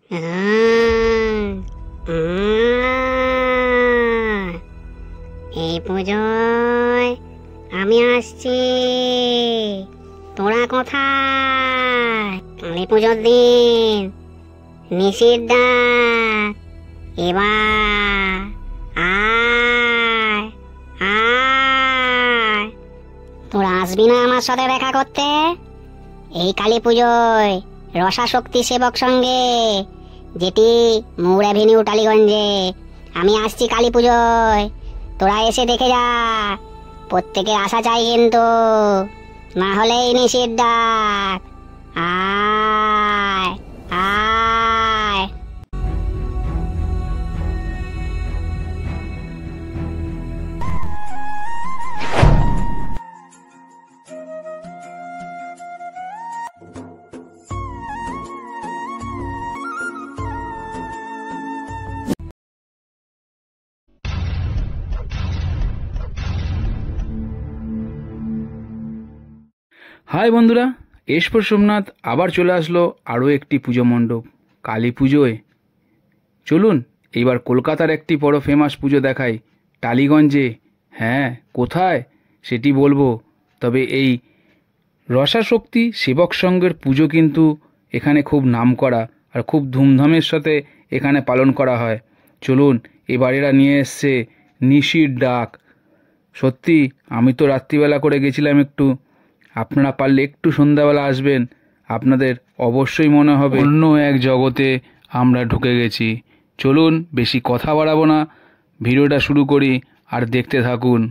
এই পুজোয় আমি আসছি, তোরা কোথায়? কালী পুজোর দিন নিশির ডাক, এবার আয় আয়। তোরা আসবি না আমার সাথে দেখা করতে? এই কালী পুজোয় রসা শক্তি সেবক সঙ্গে, যেটি মৌর অ্যাভিনিউ টালিগঞ্জে। আমি আসছি কালী পুজোয়, তোরা এসে দেখে যা। প্রত্যেকে আসা চাই কিন্তু, না হলেই নিষিদ্ধ ডাক। আয় আয়। হাই বন্ধুরা, এসপর সোমনাথ আবার চলে আসলো আরও একটি পুজো মণ্ডপ কালী পুজোয়। চলুন এইবার কলকাতার একটি বড় ফেমাস পুজো দেখাই টালিগঞ্জে। হ্যাঁ, কোথায় সেটি বলবো, তবে এই রসাশক্তি সেবক সংঘের পুজো কিন্তু এখানে খুব নামকরা আর খুব ধুমধামের সাথে এখানে পালন করা হয়। চলুন, এবার এরা নিয়ে এসছে নিশির ডাক। সত্যি আমি তো রাত্রিবেলা করে গেছিলাম একটু, আপনারা পারলে একটু সন্ধ্যাবেলা আসবেন, আপনাদের অবশ্যই মনে হবে অন্য এক জগতে আমরা ঢুকে গেছি। চলুন বেশি কথা বাড়াবো না, ভিডিওটা শুরু করি আর দেখতে থাকুন।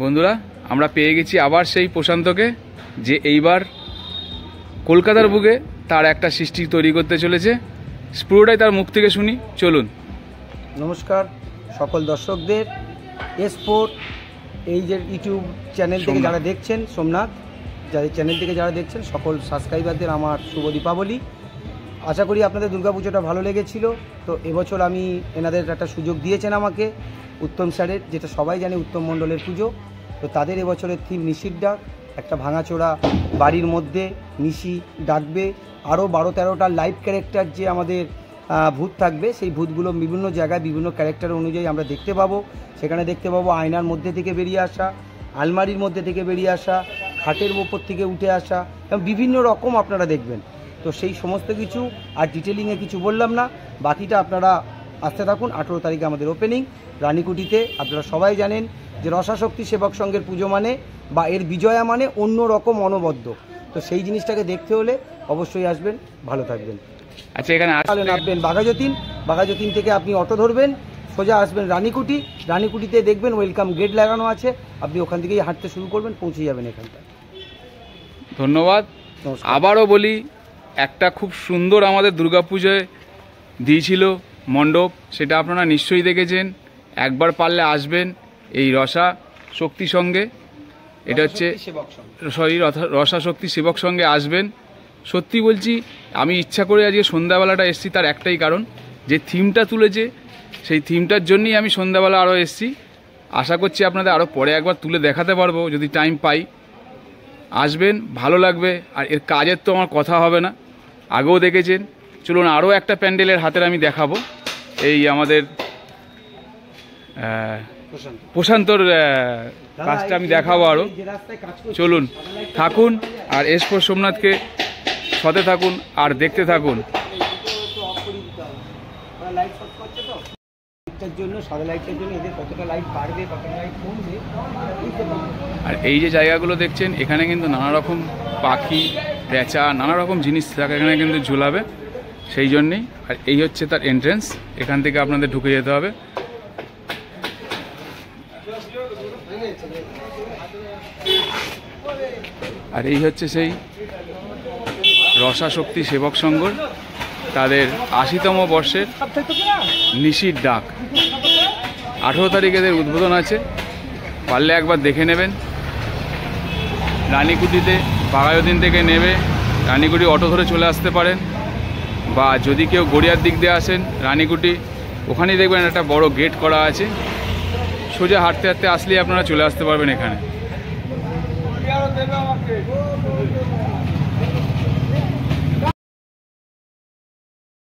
বন্ধুরা আমরা পেয়ে গেছি আবার সেই প্রশান্তকে, যে এইবার কলকাতার বুকে তার একটা সৃষ্টি তৈরি করতে চলেছে। পুরোটাই তার মুখ থেকে শুনি, চলুন। নমস্কার সকল দর্শকদের। S4 এই যে ইউটিউব চ্যানেল থেকে যারা দেখছেন, সোমনাথ যাদের চ্যানেল থেকে যারা দেখছেন, সকল সাবস্ক্রাইবারদের আমার শুভ দীপাবলি। আশা করি আপনাদের দুর্গাপুজোটা ভালো লেগেছিল। তো এবছর আমি এনাদের একটা সুযোগ দিয়েছেন আমাকে, উত্তম স্যারের, যেটা সবাই জানে উত্তম মণ্ডলের পুজো। তো তাদের এবছরের থিম নিশির ডাক। একটা ভাঙাচোরা বাড়ির মধ্যে নিশি ডাকবে, আরও 12-13টা লাইভ ক্যারেক্টার যে আমাদের ভূত থাকবে, সেই ভূতগুলো বিভিন্ন জায়গায় বিভিন্ন ক্যারেক্টার অনুযায়ী আমরা দেখতে পাবো। সেখানে দেখতে পাবো আয়নার মধ্যে থেকে বেরিয়ে আসা, আলমারির মধ্যে থেকে বেরিয়ে আসা, খাটের ওপর থেকে উঠে আসা, এবং বিভিন্ন রকম আপনারা দেখবেন। তো সেই সমস্ত কিছু আর ডিটেলিংয়ে কিছু বললাম না, বাকিটা আপনারা আসতে থাকুন। 18 তারিখে আমাদের ওপেনিং রানীকুটিতে। আপনারা সবাই জানেন যে রসাশক্তি সেবক সংঘের পুজো মানে বা এর বিজয়া মানে অন্য রকম অনবদ্য। তো সেই জিনিসটাকে দেখতে হলে অবশ্যই আসবেন, ভালো থাকবেন। আচ্ছা, এখানে নামবেন বাঘাযতীন থেকে আপনি অটো ধরবেন, সোজা আসবেন রানীকুটি। রানীকুটিতে দেখবেন ওয়েলকাম গেট লাগানো আছে, আপনি ওখান থেকেই হাঁটতে শুরু করবেন, পৌঁছে যাবেন এখানটা। ধন্যবাদ। আবারও বলি, একটা খুব সুন্দর আমাদের দুর্গাপুজোয় দিয়েছিল মণ্ডপ, সেটা আপনারা নিশ্চয়ই দেখেছেন। একবার পারলে আসবেন এই রসা শক্তি সঙ্গে, এটা হচ্ছে রসা শক্তি সেবক সঙ্গে আসবেন। সত্যি বলছি, আমি ইচ্ছা করে আজকে সন্ধ্যাবেলাটা এসেছি, তার একটাই কারণ, যে থিমটা তুলেছে সেই থিমটার জন্যই আমি সন্ধ্যাবেলা আরও এসেছি। আশা করছি আপনাদের আরও পরে একবার তুলে দেখাতে পারবো যদি টাইম পাই। আসবেন, ভালো লাগবে। আর এর কাজের তো আমার কথা হবে না, আগেও দেখেছেন। চলুন আরও একটা প্যান্ডেলের হাতের আমি দেখাবো, এই আমাদের প্রশান্তর কাজটা আমি দেখাবো আরও। চলুন থাকুন, আর S4 সোমনাথকে সাথে থাকুন আর দেখতে থাকুন। আর এই যে জায়গাগুলো দেখছেন, এখানে কিন্তু নানা রকম পাখি, পেঁচা, নানা রকম জিনিস থাকে এখানে কিন্তু ঝুলাবে, সেই জন্যেই। আর এই হচ্ছে তার এন্ট্রেন্স, এখান থেকে আপনাদের ঢুকে যেতে হবে। আর এই হচ্ছে সেই রসা শক্তি সেবক সংঘ, তাদের 80তম বর্ষের নিশির ডাক। 18 তারিখে এদের উদ্বোধন আছে, পারলে একবার দেখে নেবেন। রানীকুটিতে বাঘাযতীন থেকে নেবে রানীকুটি অটো ধরে চলে আসতে পারেন, বা যদি কেউ গড়িয়ার দিক দিয়ে আসেন রানীকুটি, ওখানেই দেখবেন একটা বড় গেট করা আছে, সোজা হাঁটতে হাঁটতে আসলেই আপনারা চলে আসতে পারবেন এখানে।